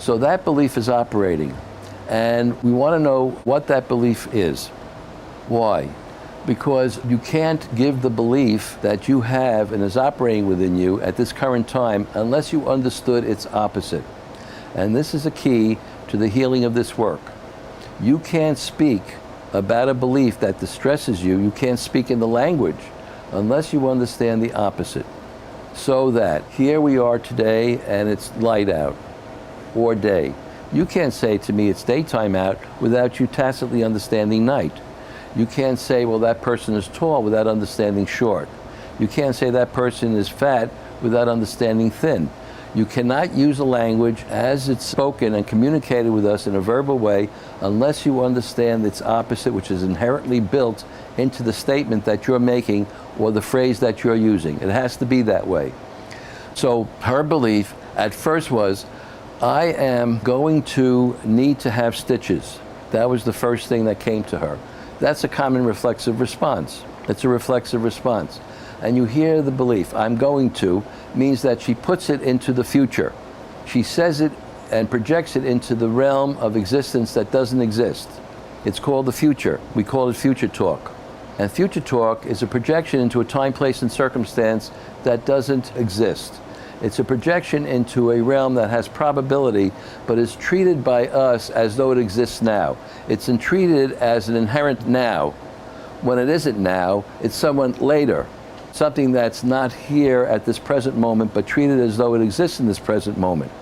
So that belief is operating. And we want to know what that belief is. Why? Because you can't give the belief that you have and is operating within you at this current time unless you understood its opposite. And this is a key to the healing of this work. You can't speak about a belief that distresses you. You can't speak in the language unless you understand the opposite. So that here we are today and it's light out, or day. You can't say to me it's daytime out without you tacitly understanding night. You can't say, well, that person is tall without understanding short. You can't say that person is fat without understanding thin. You cannot use a language as it's spoken and communicated with us in a verbal way unless you understand its opposite, which is inherently built into the statement that you're making or the phrase that you're using. It has to be that way. So her belief at first was, I am going to need to have stitches. That was the first thing that came to her. That's a common reflexive response. It's a reflexive response. And you hear the belief, I'm going to, means that she puts it into the future. She says it and projects it into the realm of existence that doesn't exist. It's called the future. We call it future talk. And future talk is a projection into a time, place, and circumstance that doesn't exist. It's a projection into a realm that has probability, but is treated by us as though it exists now. It's treated as an inherent now. When it isn't now, it's someone later. Something that's not here at this present moment, but treated as though it exists in this present moment.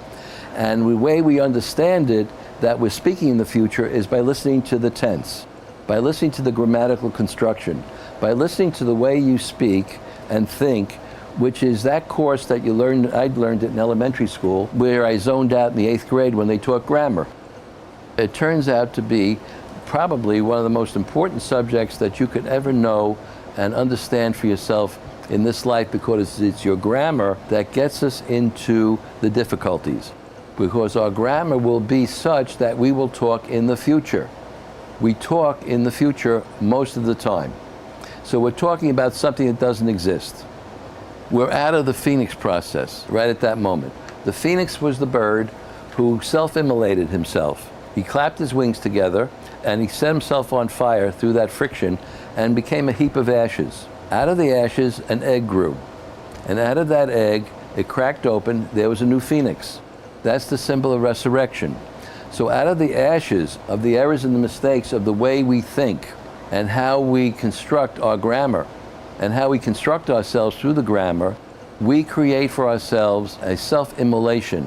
And the way we understand it, that we're speaking in the future, is by listening to the tense, by listening to the grammatical construction, by listening to the way you speak and think, which is that course that you learned, I'd learned it in elementary school, where I zoned out in the 8th grade when they taught grammar. It turns out to be probably one of the most important subjects that you could ever know and understand for yourself in this life, because it's your grammar that gets us into the difficulties. Because our grammar will be such that we will talk in the future. We talk in the future most of the time. So we're talking about something that doesn't exist. We're out of the phoenix process right at that moment. The phoenix was the bird who self-immolated himself. He clapped his wings together and he set himself on fire through that friction and became a heap of ashes. Out of the ashes, an egg grew. And out of that egg, it cracked open, there was a new phoenix. That's the symbol of resurrection. So out of the ashes of the errors and the mistakes of the way we think and how we construct our grammar, and how we construct ourselves through the grammar, we create for ourselves a self-immolation.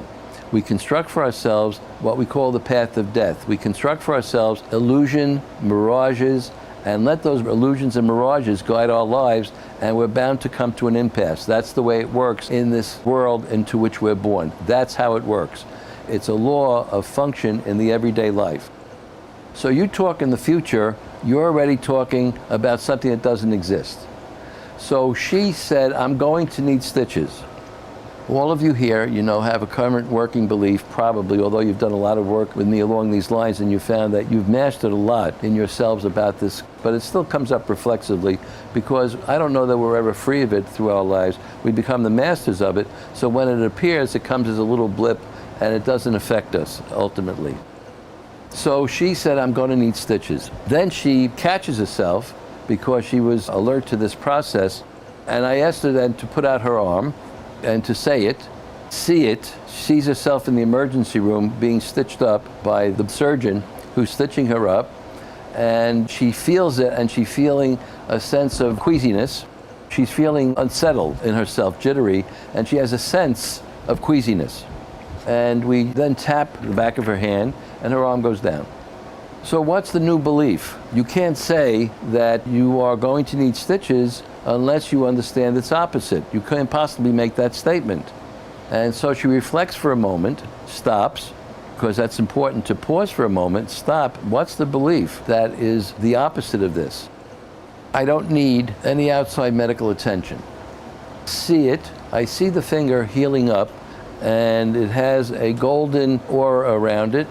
We construct for ourselves what we call the path of death. We construct for ourselves illusion, mirages, and let those illusions and mirages guide our lives, and we're bound to come to an impasse. That's the way it works in this world into which we're born. That's how it works. It's a law of function in the everyday life. So you talk in the future, you're already talking about something that doesn't exist. So she said, I'm going to need stitches. All of you here, have a current working belief, probably, although you've done a lot of work with me along these lines and you found that you've mastered a lot in yourselves about this, but it still comes up reflexively, because I don't know that we're ever free of it through our lives. We become the masters of it, so when it appears, it comes as a little blip and it doesn't affect us ultimately. So she said, I'm going to need stitches. Then she catches herself, because she was alert to this process, and I asked her then to put out her arm and to say it, see it. She sees herself in the emergency room being stitched up by the surgeon who's stitching her up, and she feels it, and she's feeling a sense of queasiness. She's feeling unsettled in herself, jittery, and she has a sense of queasiness. And we then tap the back of her hand and her arm goes down. So what's the new belief? You can't say that you are going to need stitches unless you understand its opposite. You can't possibly make that statement. And so she reflects for a moment, stops, because that's important to pause for a moment, stop. What's the belief that is the opposite of this? I don't need any outside medical attention. See it. I see the finger healing up, and it has a golden aura around it,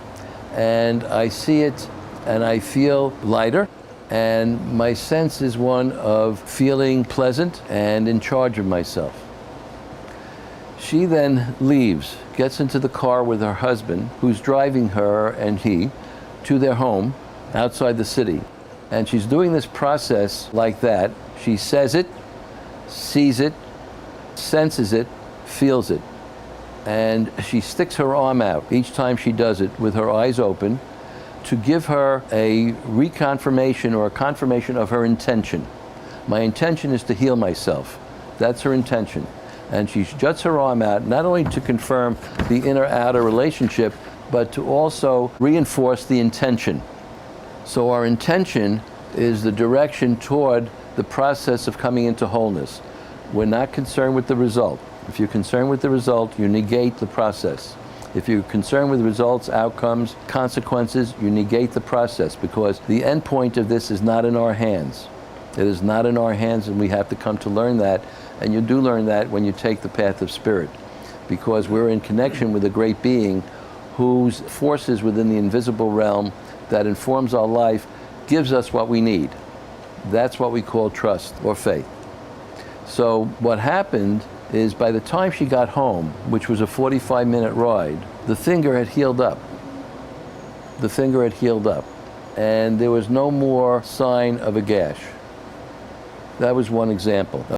and I see it and I feel lighter, and my sense is one of feeling pleasant and in charge of myself. She then leaves, gets into the car with her husband, who's driving her and he to their home outside the city. And she's doing this process like that. She says it, sees it, senses it, feels it. And she sticks her arm out each time she does it with her eyes open to give her a reconfirmation or a confirmation of her intention. My intention is to heal myself. That's her intention. And she juts her arm out, not only to confirm the inner-outer relationship, but to also reinforce the intention. So our intention is the direction toward the process of coming into wholeness. We're not concerned with the result. If you're concerned with the result, you negate the process. If you're concerned with results, outcomes, consequences, you negate the process, because the end point of this is not in our hands. It is not in our hands, and we have to come to learn that. And you do learn that when you take the path of spirit, because we're in connection with a great being whose forces within the invisible realm that informs our life gives us what we need. That's what we call trust or faith. So what happened is, by the time she got home, which was a 45-minute ride, the finger had healed up. The finger had healed up, and there was no more sign of a gash. That was one example.